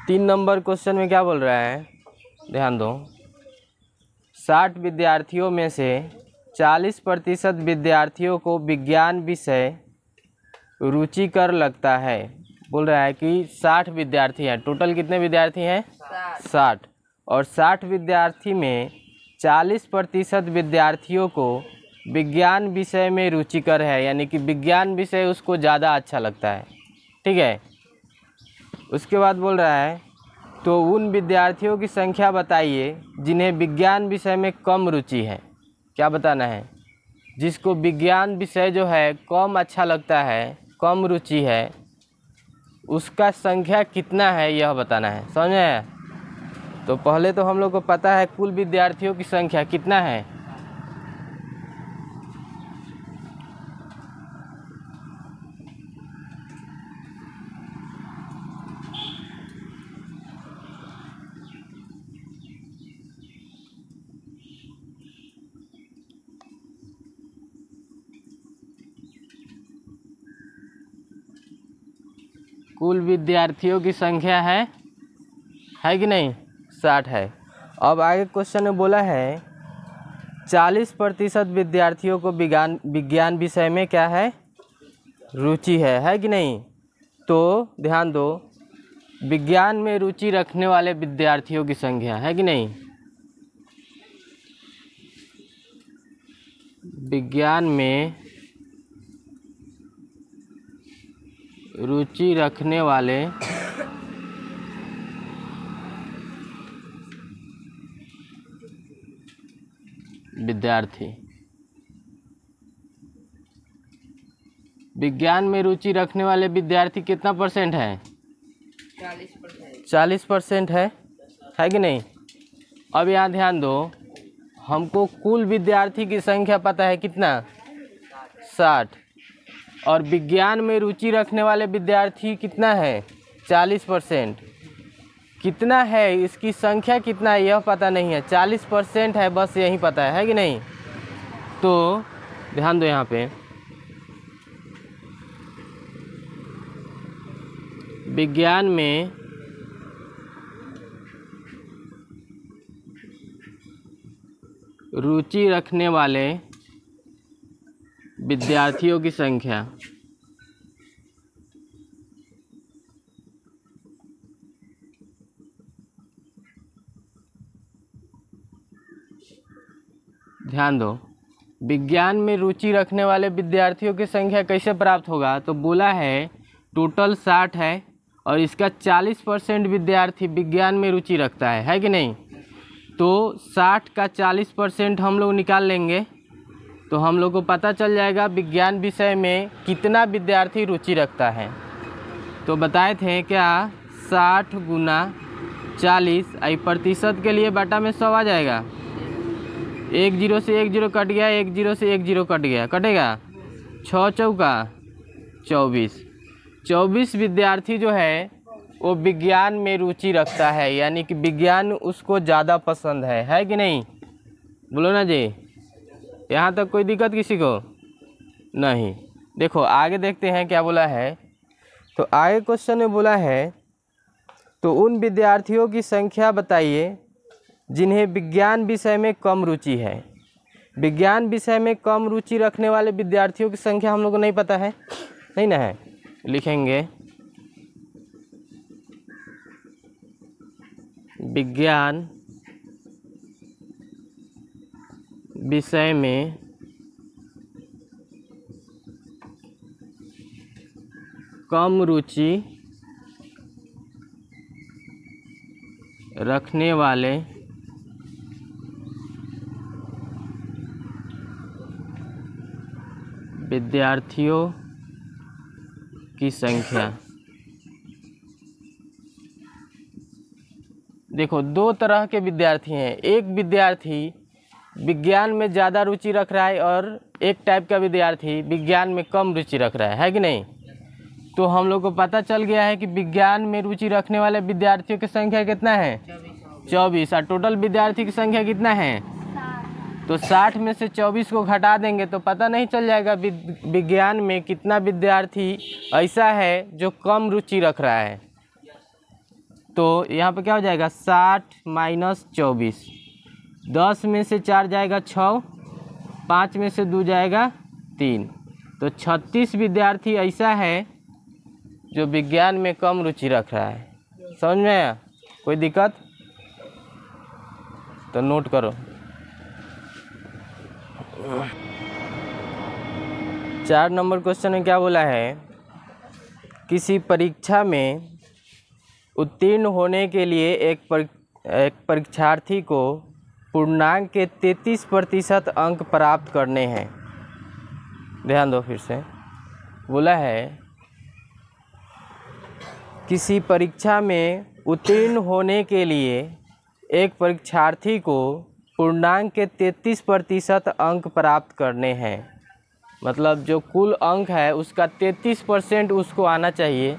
3 number question में क्या बोल रहा है, ध्यान दो। 60 विद्यार्थियों में से 40% विद्यार्थियों को विज्ञान विषय रुचिकर लगता है। बोल रहा है कि 60 विद्यार्थी हैं, टोटल कितने विद्यार्थी हैं? 60। और 60 विद्यार्थी में 40% विद्यार्थियों को विज्ञान विषय में रुचिकर है, यानी कि विज्ञान विषय उसको ज़्यादा अच्छा लगता है। ठीक है। उसके बाद बोल रहा है तो उन विद्यार्थियों की संख्या बताइए जिन्हें विज्ञान विषय में कम रुचि है। क्या बताना है? जिसको विज्ञान विषय जो है कम अच्छा लगता है, कम रुचि है, उसका संख्या कितना है यह बताना है। समझ में? तो पहले तो हम लोग को पता है कुल विद्यार्थियों की संख्या कितना है। कुल विद्यार्थियों की संख्या है कि नहीं? 60 है। अब आगे क्वेश्चन में बोला है 40% विद्यार्थियों को विज्ञान विषय में क्या है? रुचि है कि नहीं? तो ध्यान दो, विज्ञान में रुचि रखने वाले विद्यार्थियों की संख्या है कि नहीं? विज्ञान में रुचि रखने वाले विद्यार्थी, विज्ञान में रुचि रखने वाले विद्यार्थी कितना परसेंट है? 40% है कि नहीं? अब यहाँ ध्यान दो, हमको कुल विद्यार्थी की संख्या पता है कितना? 60। और विज्ञान में रुचि रखने वाले विद्यार्थी कितना है? 40%। कितना है इसकी संख्या कितना है यह पता नहीं है, 40% है बस, यही पता है कि नहीं? तो ध्यान दो, यहाँ पे विज्ञान में रुचि रखने वाले विद्यार्थियों की संख्या ध्यान दो, विज्ञान में रुचि रखने वाले विद्यार्थियों की संख्या कैसे प्राप्त होगा? तो बोला है टोटल 60 है और इसका 40% विद्यार्थी विज्ञान में रुचि रखता है कि नहीं? तो 60 का 40% हम लोग निकाल लेंगे तो हम लोग को पता चल जाएगा विज्ञान विषय में कितना विद्यार्थी रुचि रखता है। तो बताए थे क्या, 60 गुना 40, आई प्रतिशत के लिए बटा में 100 आ जाएगा। 1 0 से 1 0 कट गया, 1 0 से 1 0 कट गया, कटेगा 6 चौका 24। 24 विद्यार्थी जो है वो विज्ञान में रुचि रखता है, यानी कि विज्ञान उसको ज़्यादा पसंद है कि नहीं? बोलो ना जी। यहाँ तक कोई दिक्कत किसी को नहीं? देखो आगे देखते हैं क्या बोला है। तो आगे क्वेश्चन में बोला है तो उन विद्यार्थियों की संख्या बताइए जिन्हें विज्ञान विषय में कम रुचि है। विज्ञान विषय में कम रुचि रखने वाले विद्यार्थियों की संख्या हम लोग को नहीं पता है, नहीं ना है? लिखेंगे विज्ञान विषय में कम रुचि रखने वाले विद्यार्थियों की संख्या। देखो दो तरह के विद्यार्थी हैं, एक विद्यार्थी विज्ञान में ज़्यादा रुचि रख रहा है और एक टाइप का विद्यार्थी विज्ञान में कम रुचि रख रहा है कि नहीं? तो हम लोग को पता चल गया है कि विज्ञान में रुचि रखने वाले विद्यार्थियों की संख्या कितना है? 24। और टोटल विद्यार्थी की संख्या कितना है? तो 60 में से 24 को घटा देंगे तो पता नहीं चल जाएगा विज्ञान में कितना विद्यार्थी ऐसा है जो कम रुचि रख रहा है। तो यहाँ पे क्या हो जाएगा 60 माइनस 24, 10 में से 4 जाएगा 6, 5 में से 2 जाएगा 3, तो 36 विद्यार्थी ऐसा है जो विज्ञान में कम रुचि रख रहा है। समझ में आया? कोई दिक्कत? तो नोट करो। 4 नंबर क्वेश्चन में क्या बोला है, किसी परीक्षा में उत्तीर्ण होने के लिए एक परीक्षार्थी को पूर्णांक के 33% अंक प्राप्त करने हैं। ध्यान दो, फिर से बोला है किसी परीक्षा में उत्तीर्ण होने के लिए एक परीक्षार्थी को पूर्णांक के 33% अंक प्राप्त करने हैं। मतलब जो कुल अंक है उसका 33% उसको आना चाहिए,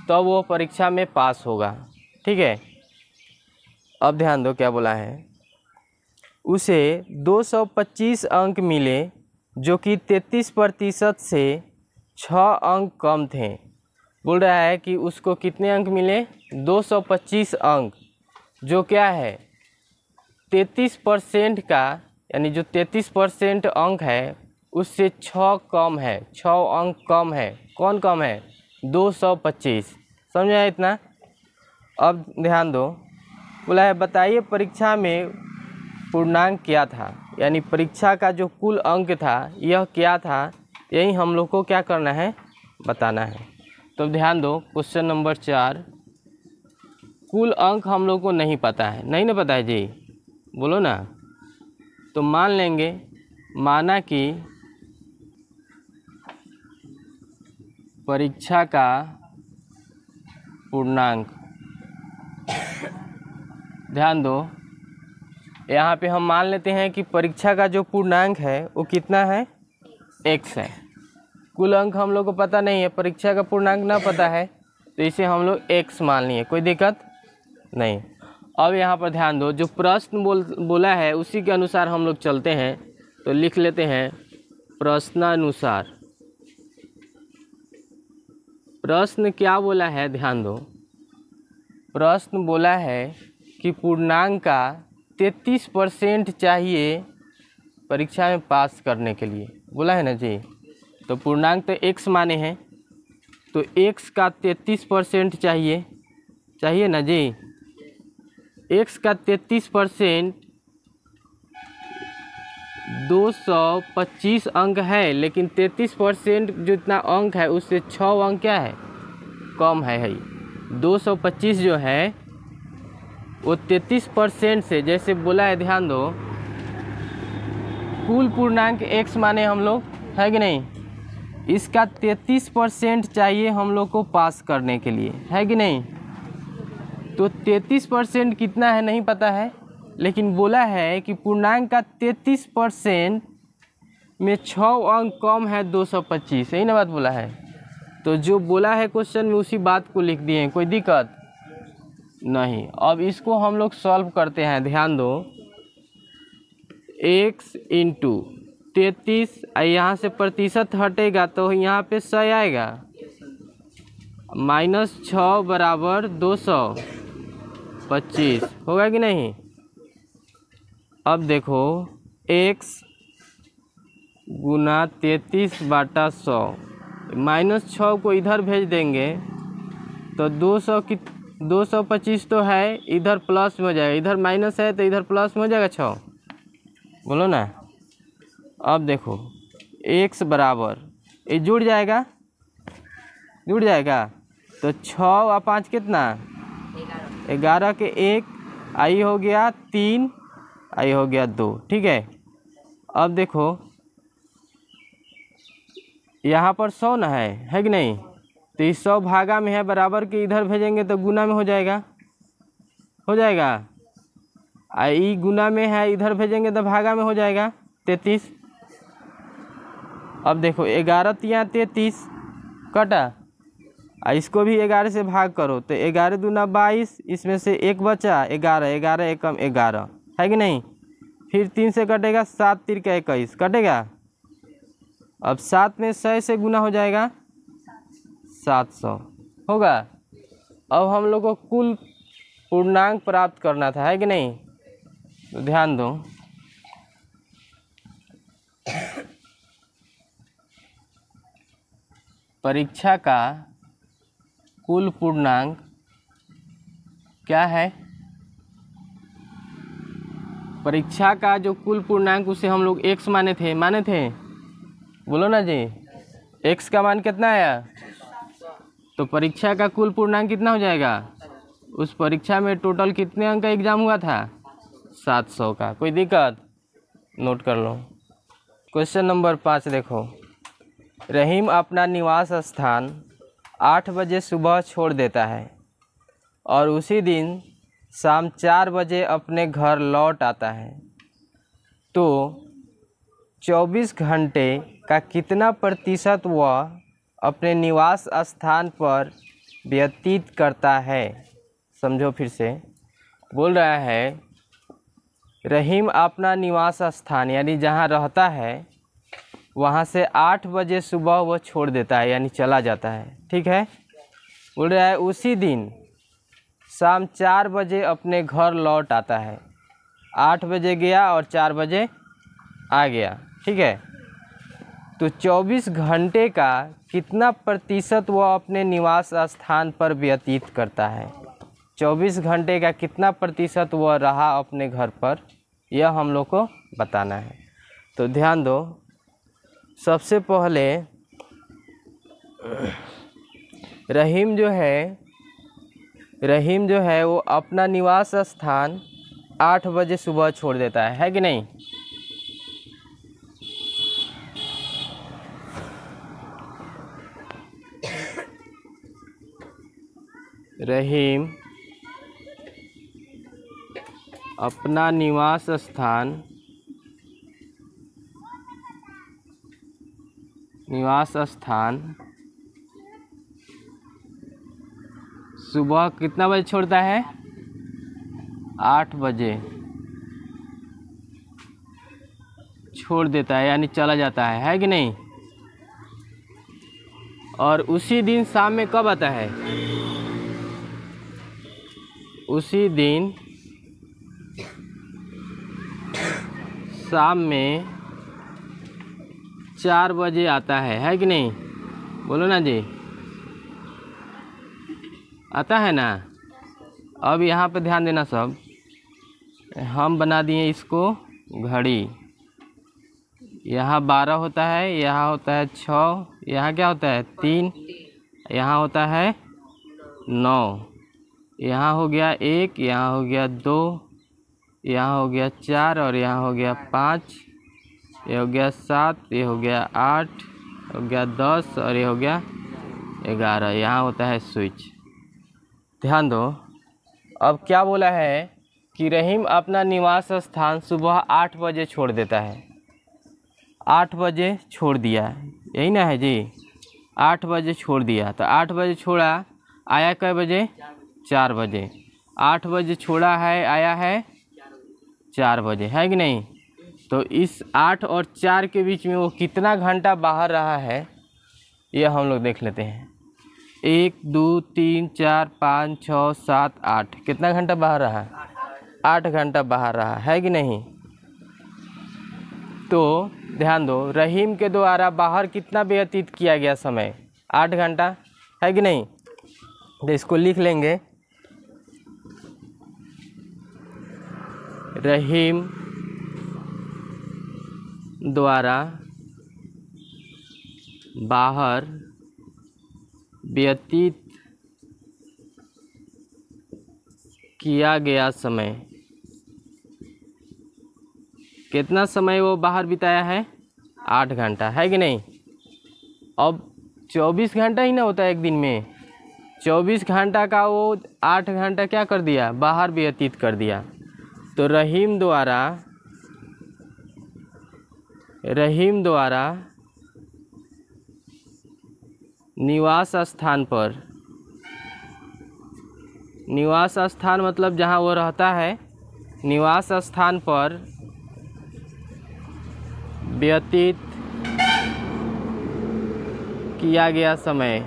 तो वो परीक्षा में पास होगा। ठीक है, अब ध्यान दो क्या बोला है, उसे 225 अंक मिले जो कि 33% से 6 अंक कम थे। बोल रहा है कि उसको कितने अंक मिले, 225 अंक, जो क्या है 33% का, यानी जो 33% अंक है उससे 6 कम है, 6 अंक कम है। कौन कम है? 225। समझ आया इतना? अब ध्यान दो, बोला है बताइए परीक्षा में पूर्णांक क्या था, यानी परीक्षा का जो कुल अंक था यह क्या था, यही हम लोग को क्या करना है, बताना है। तो ध्यान दो, क्वेश्चन नंबर 4, कुल अंक हम लोग को नहीं पता है। नहीं ना पता है जी, बोलो ना। तो मान लेंगे, माना कि परीक्षा का पूर्णांक, ध्यान दो यहाँ पे हम मान लेते हैं कि परीक्षा का जो पूर्णांक है वो कितना है, x है। कुल अंक हम लोग को पता नहीं है, परीक्षा का पूर्णांक ना पता है, तो इसे हम लोग x मान लिए, कोई दिक्कत नहीं। अब यहाँ पर ध्यान दो, जो प्रश्न बोला है उसी के अनुसार हम लोग चलते हैं। तो लिख लेते हैं प्रश्नानुसार। प्रश्न क्या बोला है, ध्यान दो, प्रश्न बोला है कि पूर्णांक का 33% चाहिए परीक्षा में पास करने के लिए, बोला है ना जी। तो पूर्णांक तो x माने हैं, तो x का 33% चाहिए ना जी। x का 33% 225 अंक है, लेकिन 33% जितना अंक है उससे 6 अंक क्या है, कम है। 225 जो है वो 33% से, जैसे बोला है, ध्यान दो, कुल पूर्णांक x माने हम लोग, है कि नहीं, इसका 33% चाहिए हम लोग को पास करने के लिए, है कि नहीं। तो 33% कितना है नहीं पता है, लेकिन बोला है कि पूर्णांक का 33% में 6 अंक कम है 225, यही ना बात बोला है। तो जो बोला है क्वेश्चन में उसी बात को लिख दिए, कोई दिक्कत नहीं। अब इसको हम लोग सॉल्व करते हैं। ध्यान दो, x इंटू 33, यहाँ से प्रतिशत हटेगा तो यहाँ पे 100 आएगा, -6 बराबर 225 होगा कि नहीं। अब देखो x गुना 33/100, -6 को इधर भेज देंगे तो 225 तो है, इधर प्लस में हो जाएगा, इधर माइनस है तो इधर प्लस में हो जाएगा 6, बोलो ना। अब देखो x बराबर, ये जुड़ जाएगा तो 6 और 5 कितना, 11 के 1, आई हो गया 3, आई हो गया 2, ठीक है। अब देखो यहाँ पर 100 ना है कि नहीं, तो इस 100 भागा में है, बराबर के इधर भेजेंगे तो गुना में हो जाएगा, आई गुना में है, इधर भेजेंगे तो भागा में हो जाएगा 33। अब देखो 11 तिया 33 कटा, इसको भी 11 से भाग करो तो 11 दूना 22, इसमें से 1 बचा 11, 11 एकम 11, है कि नहीं। फिर 3 से कटेगा, 7 3 का 21 कटेगा। अब 7 में 100 से गुना हो जाएगा, 700 होगा। अब हम लोग को कुल पूर्णांक प्राप्त करना था, है कि नहीं? तो ध्यान दो, परीक्षा का कुल पूर्णांक क्या है? परीक्षा का जो कुल पूर्णांक उसे हम लोग x माने थे, बोलो ना जी, x का मान कितना आया? तो परीक्षा का कुल पूर्णांक कितना हो जाएगा? उस परीक्षा में टोटल कितने अंक का एग्जाम हुआ था? 700 का। कोई दिक्कत? नोट कर लो। क्वेश्चन नंबर 5 देखो, रहीम अपना निवास स्थान 8 बजे सुबह छोड़ देता है और उसी दिन शाम 4 बजे अपने घर लौट आता है, तो 24 घंटे का कितना प्रतिशत वह अपने निवास स्थान पर व्यतीत करता है? समझो फिर से, बोल रहा है रहीम अपना निवास स्थान यानी जहाँ रहता है वहाँ से 8 बजे सुबह वह छोड़ देता है यानी चला जाता है, ठीक है। बोल रहा है उसी दिन शाम 4 बजे अपने घर लौट आता है। 8 बजे गया और 4 बजे आ गया, ठीक है। तो 24 घंटे का कितना प्रतिशत वह अपने निवास स्थान पर व्यतीत करता है? 24 घंटे का कितना प्रतिशत वह रहा अपने घर पर, यह हम लोग को बताना है। तो ध्यान दो, सबसे पहले रहीम जो है वो अपना निवास स्थान 8 बजे सुबह छोड़ देता है कि नहीं? रहीम अपना निवास स्थान सुबह कितना बजे छोड़ता है? 8 बजे छोड़ देता है यानी चला जाता है कि नहीं? और उसी दिन शाम में कब आता है? उसी दिन शाम में 4 बजे आता है कि नहीं? बोलो ना जी, आता है ना। अब यहाँ पे ध्यान देना सब, हम बना दिए इसको घड़ी। यहाँ 12 होता है, यहाँ होता है 6, यहाँ क्या होता है 3, यहाँ होता है 9, यहाँ हो गया 1, यहाँ हो गया 2, यहाँ हो गया 4 और यहाँ हो गया 5, ये हो गया 7, ये हो गया 8, हो गया 10 और ये हो गया 11। यहाँ होता है स्विच। ध्यान दो, अब क्या बोला है कि रहीम अपना निवास स्थान सुबह 8 बजे छोड़ देता है। 8 बजे छोड़ दिया, यही ना है जी, 8 बजे छोड़ दिया। तो 8 बजे छोड़ा, आया कै बजे? 4 बजे। 8 बजे छोड़ा है, आया है 4 बजे, है कि नहीं? तो इस 8 और 4 के बीच में वो कितना घंटा बाहर रहा है, ये हम लोग देख लेते हैं। 1 2 3 4 5 6 7 8, कितना घंटा बाहर रहा? 8 घंटा बाहर रहा, है कि नहीं? तो ध्यान दो, रहीम के द्वारा बाहर कितना व्यतीत किया गया समय? 8 घंटा, है कि नहीं? तो इसको लिख लेंगे, रहीम द्वारा बाहर व्यतीत किया गया समय। कितना समय वो बाहर बिताया है? 8 घंटा, है कि नहीं? अब 24 घंटा ही ना होता है एक दिन में, 24 घंटा का वो 8 घंटा क्या कर दिया? बाहर व्यतीत कर दिया। तो रहीम द्वारा निवास स्थान मतलब जहाँ वो रहता है, निवास स्थान पर व्यतीत किया गया समय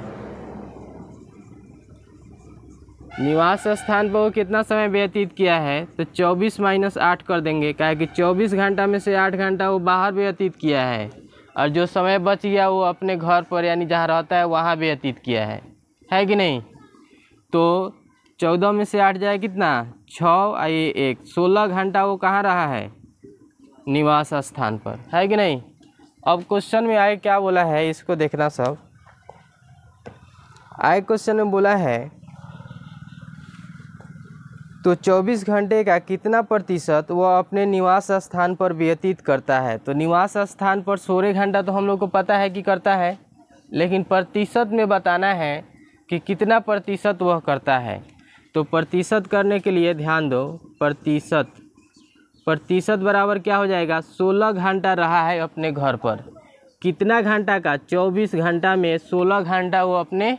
निवास स्थान पर वो कितना समय व्यतीत किया है, तो 24 - 8 कर देंगे, क्या है कि 24 घंटा में से 8 घंटा वो बाहर व्यतीत किया है और जो समय बच गया वो अपने घर पर यानी जहाँ रहता है वहाँ व्यतीत किया है कि नहीं। तो 14 में से 8 जाए कितना, 6 और ये 1, 16 घंटा वो कहाँ रहा है, निवास स्थान पर, है कि नहीं। अब क्वेश्चन में आए क्या बोला है, इसको देखना सब। आए क्वेश्चन में बोला है तो 24 घंटे का कितना प्रतिशत वह अपने निवास स्थान पर व्यतीत करता है। तो निवास स्थान पर 16 घंटा तो हम लोग को पता है कि करता है, लेकिन प्रतिशत में बताना है कि कितना प्रतिशत वह करता है। तो प्रतिशत करने के लिए ध्यान दो, प्रतिशत बराबर क्या हो जाएगा, 16 घंटा रहा है अपने घर पर। कितना घंटा का, 24 घंटा में 16 घंटा वो अपने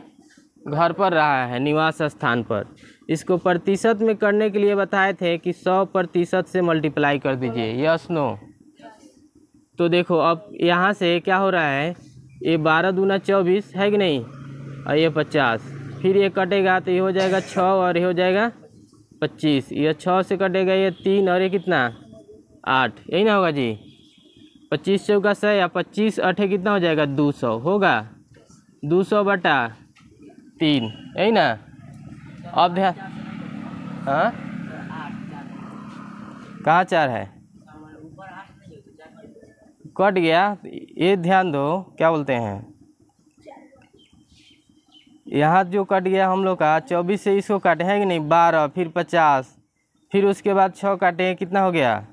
घर पर रहा है निवास स्थान पर। इसको प्रतिशत में करने के लिए बताए थे कि 100% से मल्टीप्लाई कर दीजिए, यस नो। तो देखो अब यहाँ से क्या हो रहा है, ये 12 दूना 24 है कि नहीं, और ये 50, फिर ये कटेगा तो ये हो जाएगा 6 और ये हो जाएगा 25, ये 6 से कटेगा ये 3 और ये कितना 8, यही ना होगा जी। 25 चौका 100 या 25 8 कितना हो जाएगा 200 होगा, 200/3, यही ना। अब ध्यान, हाँ कहाँ 4 है, कट गया। ये ध्यान दो क्या बोलते हैं, यहाँ जो कट गया हम लोग का 24 से इसको काटे हैं कि नहीं, 12 फिर 50 फिर उसके बाद 6 काटे, कितना हो गया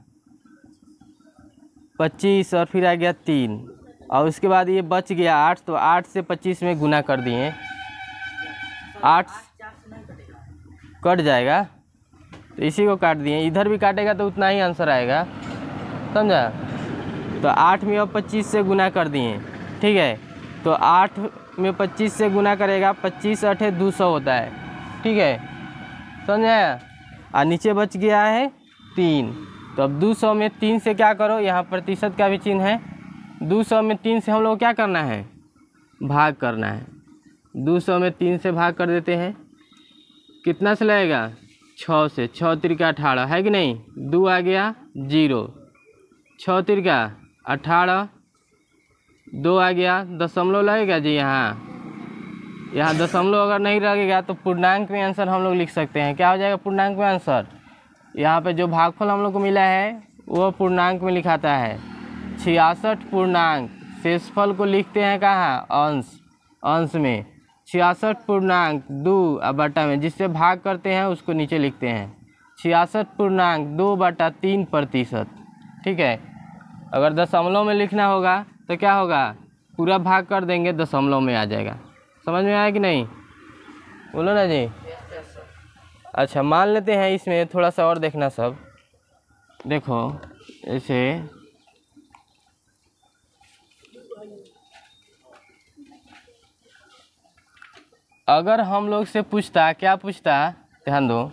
25 और फिर आ गया 3 और उसके बाद ये बच गया 8, तो 8 से 25 में गुना कर दिए, 8 कट जाएगा तो इसी को काट दिए, इधर भी काटेगा तो उतना ही आंसर आएगा, समझा। तो 8 में अब 25 से गुना कर दिए, ठीक है। तो 8 में 25 से गुना करेगा, 25 8 200 होता है, ठीक है, समझा। और नीचे बच गया है 3, तो अब 200 में 3 से क्या करो, यहाँ प्रतिशत का भी चिन्ह है, 200 में 3 से हम लोग क्या करना है, भाग करना है। 200 में 3 से भाग कर देते हैं, कितना से लगेगा 6 से, 6 तिरका 18 है कि नहीं, 2 आ गया 0, 6 तिरका 18, 2 आ गया, दशमलव लगेगा जी, यहाँ दशमलव अगर नहीं लगेगा तो पूर्णांक में आंसर हम लोग लिख सकते हैं, क्या हो जाएगा पूर्णांक में आंसर। यहाँ पे जो भागफल हम लोग को मिला है वो पूर्णांक में लिखाता है 66 पूर्णांक, शेषफल को लिखते हैं कहाँ, अंश में 66.2 और बटा में जिससे भाग करते हैं उसको नीचे लिखते हैं 66.2/3%, ठीक है। अगर दशमलव में लिखना होगा तो क्या होगा, पूरा भाग कर देंगे, दशमलव में आ जाएगा। समझ में आया कि नहीं, बोलो ना जी। अच्छा मान लेते हैं, इसमें थोड़ा सा और देखना सब। देखो ऐसे अगर हम लोग से पूछता, क्या पूछता, ध्यान दो।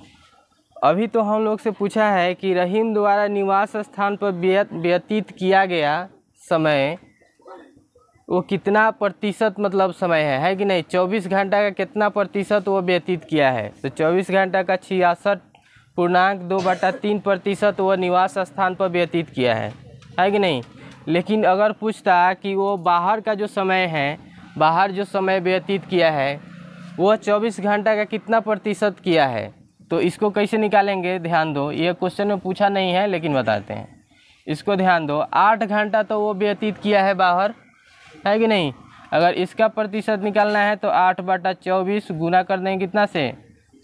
अभी तो हम लोग से पूछा है कि रहीम द्वारा निवास स्थान पर व्यतीत किया गया समय वो कितना प्रतिशत मतलब समय है कि नहीं। 24 घंटा का कितना प्रतिशत वो व्यतीत किया है, तो 24 घंटा का 66.2/3% वो निवास स्थान पर व्यतीत किया है कि नहीं। लेकिन अगर पूछता कि वो बाहर का जो समय है, बाहर जो समय व्यतीत किया है वो 24 घंटा का कितना प्रतिशत किया है, तो इसको कैसे निकालेंगे, ध्यान दो। ये क्वेश्चन में पूछा नहीं है लेकिन बताते हैं, इसको ध्यान दो। 8 घंटा तो वो व्यतीत किया है बाहर, है कि नहीं। अगर इसका प्रतिशत निकालना है तो 8/24 गुना कर देंगे कितना से,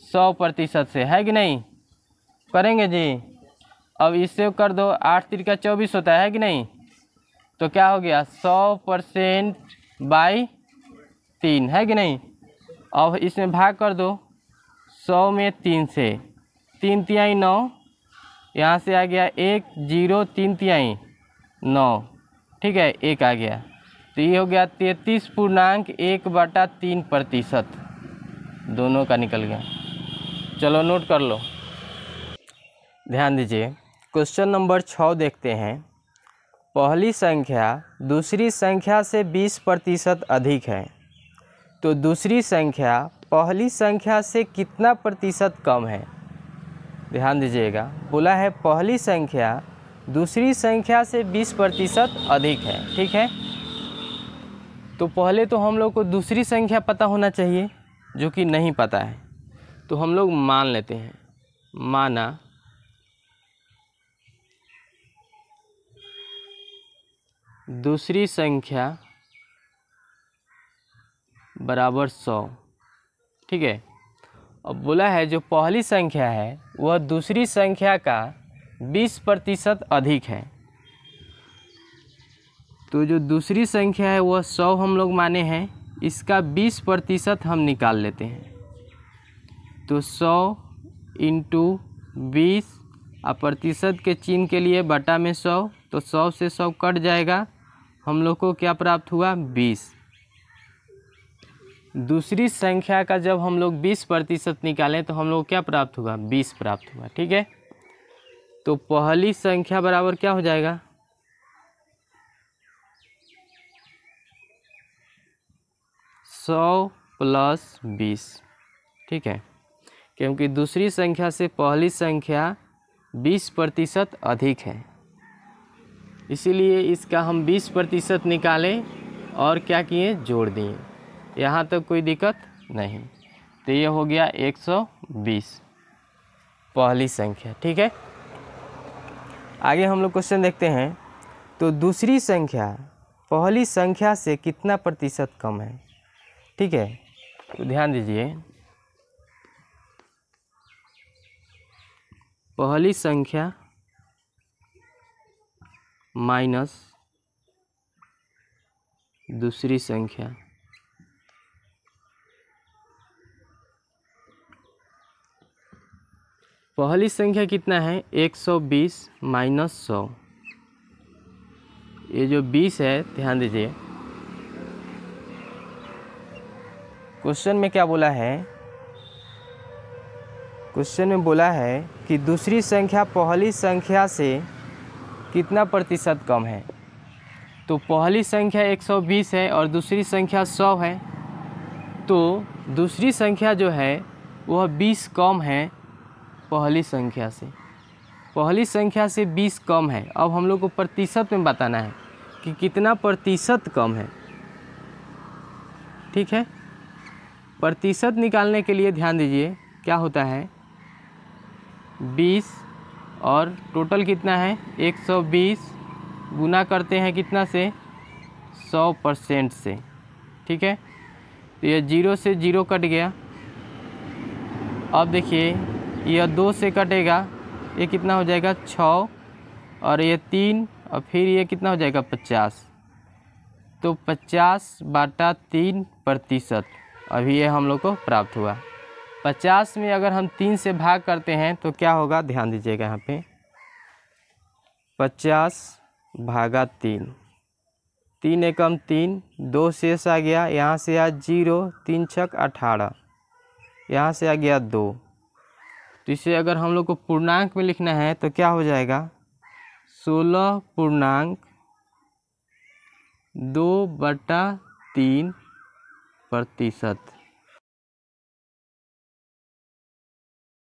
100% से, है कि नहीं, करेंगे जी। अब इससे कर दो, 8 तिरका 24 होता है कि नहीं, तो क्या हो गया 100%/3, है कि नहीं। अब इसमें भाग कर दो, 100 में 3 से, 3 तिहाई 9, यहाँ से आ गया 1 0 3 तिहाई 9, ठीक है, 1 आ गया, तो ये हो गया 33.1/3%, दोनों का निकल गया। चलो नोट कर लो, ध्यान दीजिए। क्वेश्चन नंबर 6 देखते हैं। पहली संख्या दूसरी संख्या से 20% अधिक है, तो दूसरी संख्या पहली संख्या से कितना प्रतिशत कम है। ध्यान दीजिएगा, बोला है पहली संख्या दूसरी संख्या से 20% अधिक है। ठीक है, तो पहले तो हम लोग को दूसरी संख्या पता होना चाहिए, जो कि नहीं पता है। तो हम लोग मान लेते हैं, माना दूसरी संख्या बराबर 100। ठीक है, अब बोला है जो पहली संख्या है वह दूसरी संख्या का 20% अधिक है। तो जो दूसरी संख्या है वह 100 हम लोग माने हैं, इसका 20% हम निकाल लेते हैं। तो 100 × 20 और प्रतिशत के चिन्ह के लिए बटा में 100, तो 100 से 100 कट जाएगा। हम लोग को क्या प्राप्त हुआ, 20। दूसरी संख्या का जब हम लोग 20% निकालें तो हम लोग क्या प्राप्त हुआ, 20 प्राप्त हुआ। ठीक है, तो पहली संख्या बराबर क्या हो जाएगा, 100 + 20। ठीक है, क्योंकि दूसरी संख्या से पहली संख्या 20% अधिक है, इसीलिए इसका हम 20% निकालें और क्या किए, जोड़ दिए। यहाँ तक कोई दिक्कत नहीं। तो ये हो गया 120 पहली संख्या। ठीक है, आगे हम लोग क्वेश्चन देखते हैं। तो दूसरी संख्या पहली संख्या से कितना प्रतिशत कम है। ठीक है, तो ध्यान दीजिए, पहली संख्या माइनस दूसरी संख्या, पहली संख्या कितना है, 120 - 100। ये जो 20 है, ध्यान दीजिए, क्वेश्चन में क्या बोला है, क्वेश्चन में बोला है कि दूसरी संख्या पहली संख्या से कितना प्रतिशत कम है। तो पहली संख्या 120 है और दूसरी संख्या 100 है, तो दूसरी संख्या जो है वह 20 कम है पहली संख्या से। पहली संख्या से 20 कम है। अब हम लोग को प्रतिशत में बताना है कि कितना प्रतिशत कम है। ठीक है, प्रतिशत निकालने के लिए ध्यान दीजिए क्या होता है, 20 और टोटल कितना है, 120 गुना करते हैं कितना से, 100% से। ठीक है, तो ये 0 से 0 कट गया। अब देखिए, यह 2 से कटेगा, ये कितना हो जाएगा, 6, और ये 3, और फिर ये कितना हो जाएगा, 50। तो 50/3% अभी ये हम लोग को प्राप्त हुआ। 50 में अगर हम 3 से भाग करते हैं तो क्या होगा, ध्यान दीजिएगा यहाँ पे, 50/3, 3 एकम 3, 2 शेष आ गया, यहाँ से आ 0, 3 छक 18, यहाँ से आ गया 2। तो इसे अगर हम लोग को पूर्णांक में लिखना है तो क्या हो जाएगा, 16.2/3%।